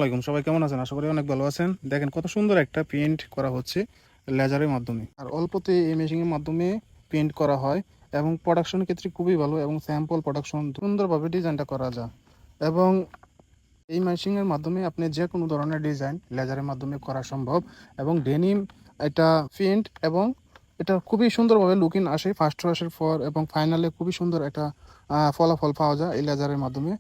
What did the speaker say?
আলাইকুম, সবাই কেমন আছেন? আশা করি অনেক ভালো আছেন। দেখেন কত সুন্দর একটা প্রিন্ট করা হচ্ছে লেজারের মাধ্যমে। আর অল্পতে এই মেশিনের মাধ্যমে প্রিন্ট করা হয় এবং প্রোডাকশনের ক্ষেত্রে খুবই ভালো এবং স্যাম্পল প্রোডাকশন সুন্দরভাবে ডিজাইনটা করা যায়। এবং এই মেশিনের মাধ্যমে আপনি যে কোনো ধরনের ডিজাইন লেজারের মাধ্যমে করা সম্ভব এবং ডেনিম এটা প্রিন্ট এবং এটা খুবই সুন্দরভাবে লুকিং আসে ফার্স্ট ওয়াশের পর এবং ফাইনালে খুবই সুন্দর একটা ফলাফল পাওয়া যায় এই লেজারের মাধ্যমে।